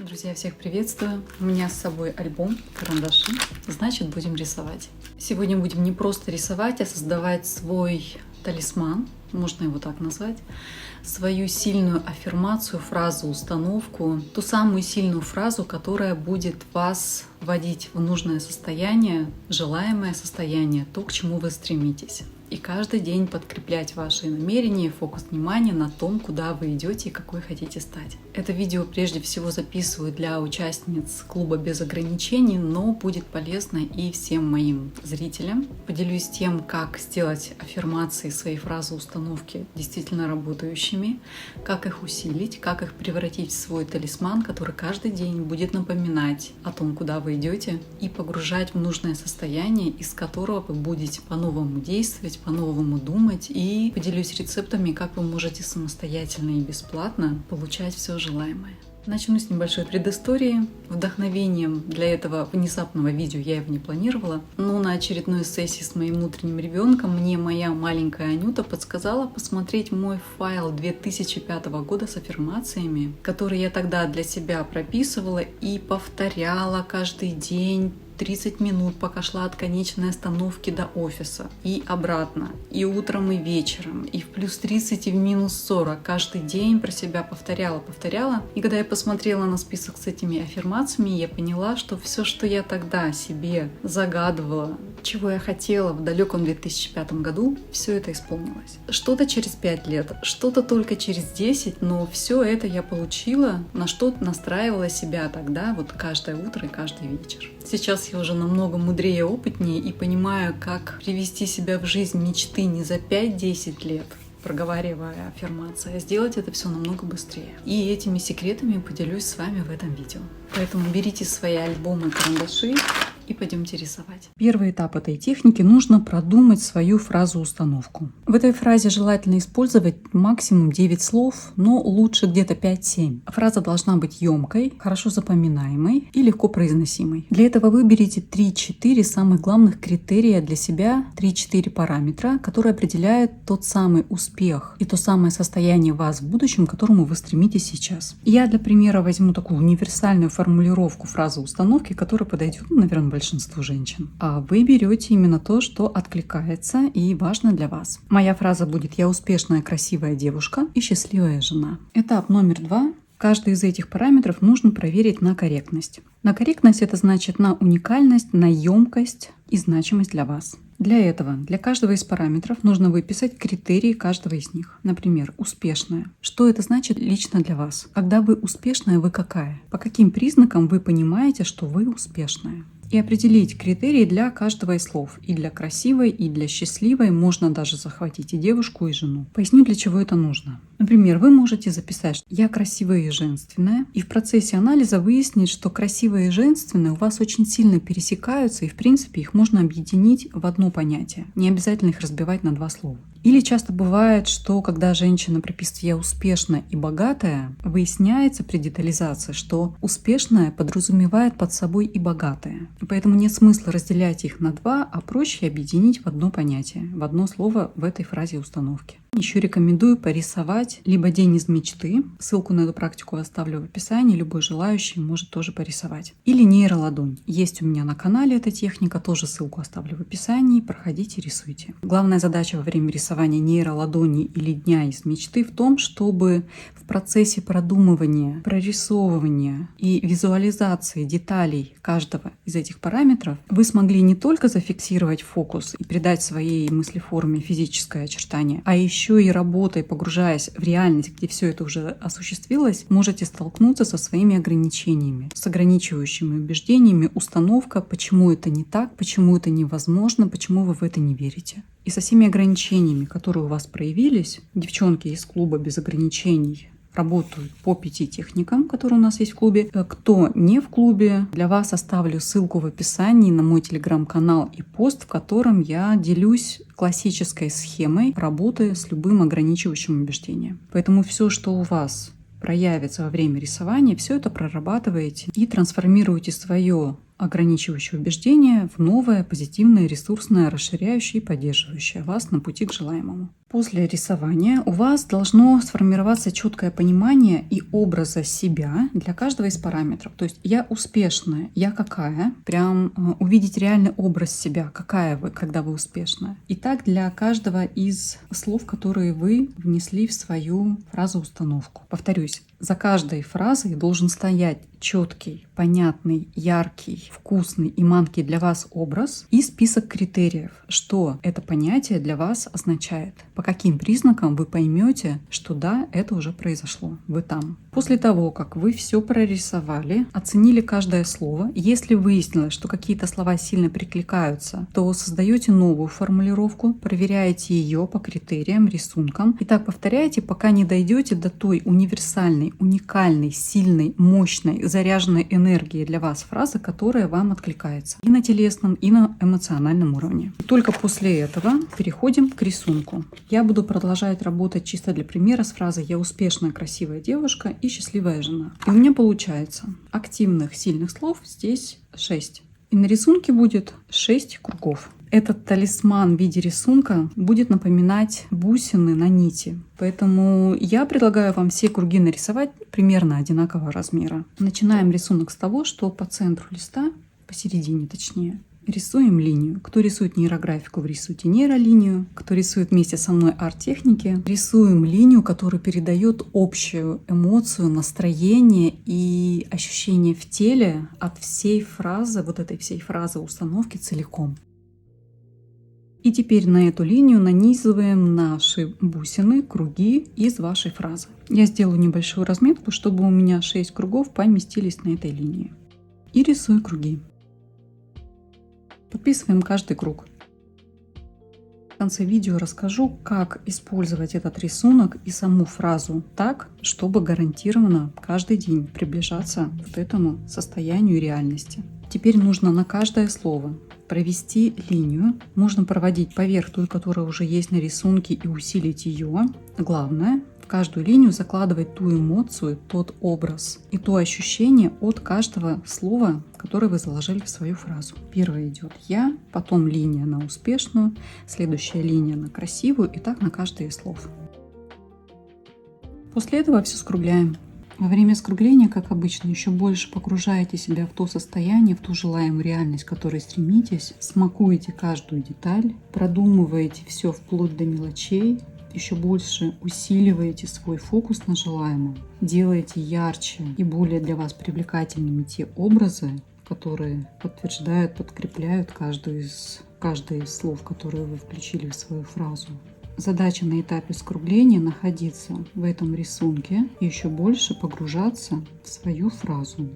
Друзья, всех приветствую! У меня с собой альбом, карандаши, значит будем рисовать. Сегодня будем не просто рисовать, а создавать свой талисман, можно его так назвать, свою сильную аффирмацию, фразу, установку, ту самую сильную фразу, которая будет вас вводить в нужное состояние, желаемое состояние, то, к чему вы стремитесь. И каждый день подкреплять ваши намерения, фокус внимания на том, куда вы идете и какой хотите стать. Это видео прежде всего записываю для участниц клуба без ограничений, но будет полезно и всем моим зрителям. Поделюсь тем, как сделать аффирмации, свои фразы, установки действительно работающими, как их усилить, как их превратить в свой талисман, который каждый день будет напоминать о том, куда вы идете, и погружать в нужное состояние, из которого вы будете по-новому действовать, по-новому думать, и поделюсь рецептами, как вы можете самостоятельно и бесплатно получать все желаемое. Начну с небольшой предыстории. Вдохновением для этого внезапного видео я его не планировала, но на очередной сессии с моим внутренним ребенком мне моя маленькая Анюта подсказала посмотреть мой файл 2005 года с аффирмациями, которые я тогда для себя прописывала и повторяла каждый день 30 минут, пока шла от конечной остановки до офиса. И обратно. И утром, и вечером. И в плюс 30, и в минус 40. Каждый день про себя повторяла. И когда я посмотрела на список с этими аффирмациями, я поняла, что все, что я тогда себе загадывала, чего я хотела в далеком 2005 году, все это исполнилось. Что-то через 5 лет, что-то только через 10, но все это я получила, на что настраивала себя тогда, вот каждое утро и каждый вечер. Сейчас я уже намного мудрее, опытнее и понимаю, как привести себя в жизнь мечты не за 5-10 лет, проговаривая аффирмации, а сделать это все намного быстрее. И этими секретами поделюсь с вами в этом видео. Поэтому берите свои альбомы, карандаши и пойдемте рисовать. Первый этап этой техники — нужно продумать свою фразу-установку. В этой фразе желательно использовать максимум 9 слов, но лучше где-то 5-7. Фраза должна быть емкой, хорошо запоминаемой и легко произносимой. Для этого выберите 3-4 самых главных критерия для себя, 3-4 параметра, которые определяют тот самый успех и то самое состояние вас в будущем, к которому вы стремитесь сейчас. Я для примера возьму такую универсальную формулировку фразы-установки, которая подойдет, наверное, большинству женщин. А вы берете именно то, что откликается и важно для вас. Моя фраза будет: «Я успешная, красивая девушка и счастливая жена». Этап номер 2. Каждый из этих параметров нужно проверить на корректность. На корректность — это значит на уникальность, на емкость и значимость для вас. Для этого, для каждого из параметров нужно выписать критерии каждого из них. Например, успешная. Что это значит лично для вас? Когда вы успешная, вы какая? По каким признакам вы понимаете, что вы успешная? И определить критерии для каждого из слов. И для красивой, и для счастливой. Можно даже захватить и девушку, и жену. Поясню, для чего это нужно. Например, вы можете записать: «Я красивая и женственная». И в процессе анализа выяснить, что красивая и женственная у вас очень сильно пересекаются, и в принципе их можно объединить в одно понятие. Не обязательно их разбивать на 2 слова. Или часто бывает, что когда женщина прописывает «я успешная и богатая», выясняется при детализации, что успешная подразумевает под собой и богатая. И поэтому нет смысла разделять их на 2, а проще объединить в одно понятие, в одно слово в этой фразе установки. Еще рекомендую порисовать либо день из мечты, ссылку на эту практику оставлю в описании, любой желающий может тоже порисовать. Или нейроладонь. Есть у меня на канале эта техника, тоже ссылку оставлю в описании, проходите, рисуйте. Главная задача во время рисования нейроладони или дня из мечты в том, чтобы в процессе продумывания, прорисовывания и визуализации деталей каждого из этих параметров вы смогли не только зафиксировать фокус и придать своей мыслеформе физическое очертание, а еще и работой, погружаясь в реальность, где все это уже осуществилось, можете столкнуться со своими ограничениями, с ограничивающими убеждениями, установка, почему это не так, почему это невозможно, почему вы в это не верите. И со всеми ограничениями, которые у вас проявились, девчонки из клуба без ограничений работают по 5 техникам, которые у нас есть в клубе. Кто не в клубе, для вас оставлю ссылку в описании на мой телеграм-канал и пост, в котором я делюсь классической схемой работы с любым ограничивающим убеждением. Поэтому все, что у вас проявится во время рисования, все это прорабатываете и трансформируете свое ограничивающее убеждение в новое, позитивное, ресурсное, расширяющее и поддерживающее вас на пути к желаемому. После рисования у вас должно сформироваться четкое понимание и образа себя для каждого из параметров. То есть я успешная, я какая? Прям увидеть реальный образ себя, какая вы, когда вы успешная. И так для каждого из слов, которые вы внесли в свою фразу-установку. Повторюсь, за каждой фразой должен стоять четкий, понятный, яркий, вкусный и манкий для вас образ и список критериев, что это понятие для вас означает. По каким признакам вы поймете, что да, это уже произошло, вы там. После того, как вы все прорисовали, оценили каждое слово, если выяснилось, что какие-то слова сильно перекликаются, то создаете новую формулировку, проверяете ее по критериям, рисункам. И так повторяете, пока не дойдете до той универсальной, уникальной, сильной, мощной, заряженной энергии для вас фразы, которая вам откликается и на телесном, и на эмоциональном уровне. И только после этого переходим к рисунку. Я буду продолжать работать чисто для примера с фразой «Я успешная, красивая девушка и счастливая жена». И у меня получается активных, сильных слов здесь 6. И на рисунке будет 6 кругов. Этот талисман в виде рисунка будет напоминать бусины на нити. Поэтому я предлагаю вам все круги нарисовать примерно одинакового размера. Начинаем рисунок с того, что по центру листа, посередине точнее, рисуем линию. Кто рисует нейрографику, вы рисуете нейролинию. Кто рисует вместе со мной арт-техники, рисуем линию, которая передает общую эмоцию, настроение и ощущение в теле от всей фразы, вот этой всей фразы установки целиком. И теперь на эту линию нанизываем наши бусины, круги из вашей фразы. Я сделаю небольшую разметку, чтобы у меня 6 кругов поместились на этой линии. И рисую круги. Подписываем каждый круг. В конце видео расскажу, как использовать этот рисунок и саму фразу так, чтобы гарантированно каждый день приближаться к этому состоянию реальности. Теперь нужно на каждое слово провести линию. Можно проводить поверх той, которая уже есть на рисунке, и усилить ее. Главное, в каждую линию закладывать ту эмоцию, тот образ и то ощущение от каждого слова, которое вы заложили в свою фразу. Первая идет «я», потом линия на успешную, следующая линия на красивую, и так на каждое из слов. После этого все скругляем. Во время скругления, как обычно, еще больше погружаете себя в то состояние, в ту желаемую реальность, к которой стремитесь, смакуете каждую деталь, продумываете все вплоть до мелочей, еще больше усиливаете свой фокус на желаемом, делаете ярче и более для вас привлекательными те образы, которые подтверждают, подкрепляют каждое из слов, которые вы включили в свою фразу. Задача на этапе скругления находиться в этом рисунке и еще больше погружаться в свою фразу.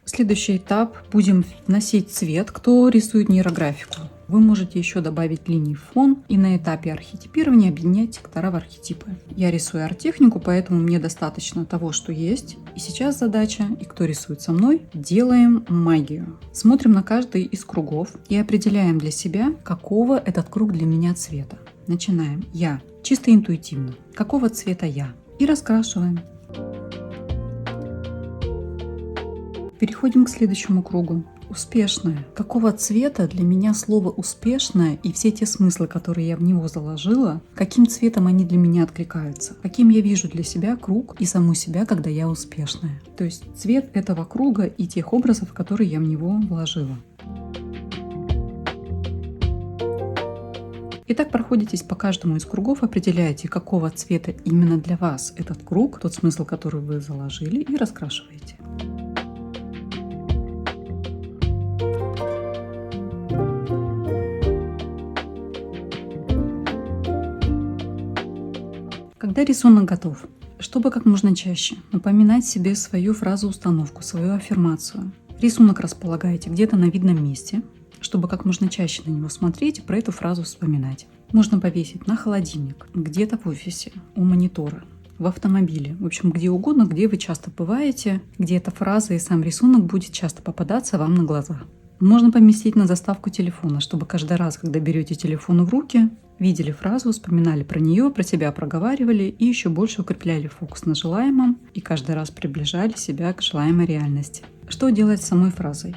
Следующий этап. Будем вносить цвет. Кто рисует нейрографику, вы можете еще добавить линии в фон и на этапе архетипирования объединять сектора в архетипы. Я рисую арт-технику, поэтому мне достаточно того, что есть. И сейчас задача, и кто рисует со мной, делаем магию. Смотрим на каждый из кругов и определяем для себя, какого этот круг для меня цвета. Начинаем. Я. Чисто интуитивно. Какого цвета я? И раскрашиваем. Переходим к следующему кругу. Успешная. Какого цвета для меня слово «успешная» и все те смыслы, которые я в него заложила, каким цветом они для меня откликаются? Каким я вижу для себя круг и саму себя, когда я успешная? То есть цвет этого круга и тех образов, которые я в него вложила. Итак, проходитесь по каждому из кругов, определяете, какого цвета именно для вас этот круг, тот смысл, который вы заложили, и раскрашиваете. Когда рисунок готов, чтобы как можно чаще напоминать себе свою фразу-установку, свою аффирмацию, рисунок располагаете где-то на видном месте, чтобы как можно чаще на него смотреть и про эту фразу вспоминать. Можно повесить на холодильник, где-то в офисе, у монитора, в автомобиле, в общем, где угодно, где вы часто бываете, где эта фраза и сам рисунок будет часто попадаться вам на глаза. Можно поместить на заставку телефона, чтобы каждый раз, когда берете телефон в руки, видели фразу, вспоминали про нее, про себя проговаривали и еще больше укрепляли фокус на желаемом и каждый раз приближали себя к желаемой реальности. Что делать с самой фразой?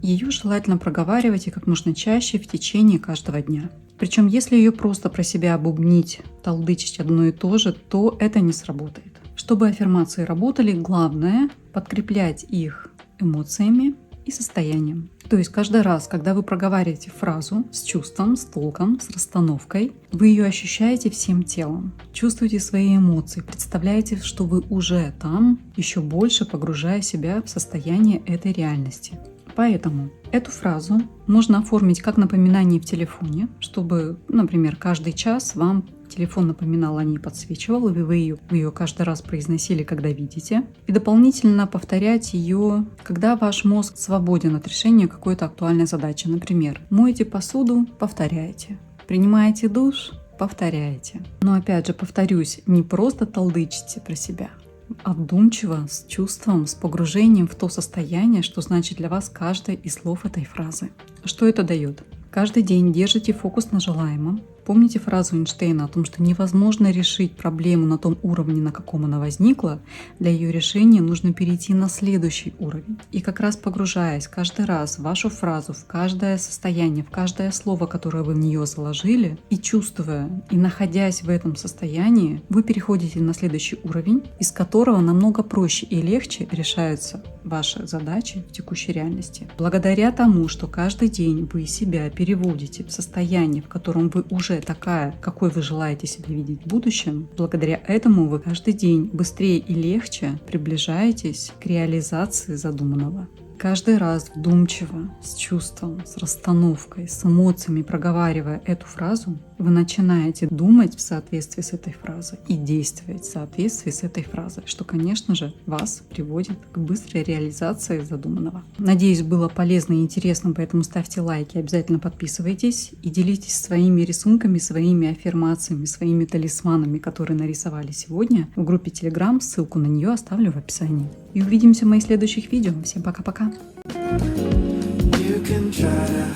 Ее желательно проговаривать и как можно чаще в течение каждого дня. Причем, если ее просто про себя бубнить, толдычить одно и то же, то это не сработает. Чтобы аффирмации работали, главное подкреплять их эмоциями и состоянием. То есть каждый раз, когда вы проговариваете фразу с чувством, с толком, с расстановкой, вы ее ощущаете всем телом, чувствуете свои эмоции, представляете, что вы уже там, еще больше погружая себя в состояние этой реальности. Поэтому эту фразу можно оформить как напоминание в телефоне, чтобы, например, каждый час вам телефон напоминал о ней, подсвечивал, и вы ее каждый раз произносили, когда видите. И дополнительно повторять ее, когда ваш мозг свободен от решения какой-то актуальной задачи. Например, моете посуду – повторяете. Принимаете душ – повторяете. Но опять же, повторюсь, не просто толдычите про себя, а вдумчиво, с чувством, с погружением в то состояние, что значит для вас каждое из слов этой фразы. Что это дает? Каждый день держите фокус на желаемом. Помните фразу Эйнштейна о том, что невозможно решить проблему на том уровне, на каком она возникла. Для ее решения нужно перейти на следующий уровень. И как раз погружаясь каждый раз в вашу фразу, в каждое состояние, в каждое слово, которое вы в нее заложили, и чувствуя, и находясь в этом состоянии, вы переходите на следующий уровень, из которого намного проще и легче решаются ваши задачи в текущей реальности. Благодаря тому, что каждый день вы себя переводите в состояние, в котором вы уже такая, какой вы желаете себя видеть в будущем, благодаря этому вы каждый день быстрее и легче приближаетесь к реализации задуманного. Каждый раз вдумчиво, с чувством, с расстановкой, с эмоциями проговаривая эту фразу, вы начинаете думать в соответствии с этой фразой и действовать в соответствии с этой фразой, что, конечно же, вас приводит к быстрой реализации задуманного. Надеюсь, было полезно и интересно, поэтому ставьте лайки, обязательно подписывайтесь и делитесь своими рисунками, своими аффирмациями, своими талисманами, которые нарисовали сегодня в группе Telegram. Ссылку на нее оставлю в описании. И увидимся в моих следующих видео. Всем пока-пока! You can try to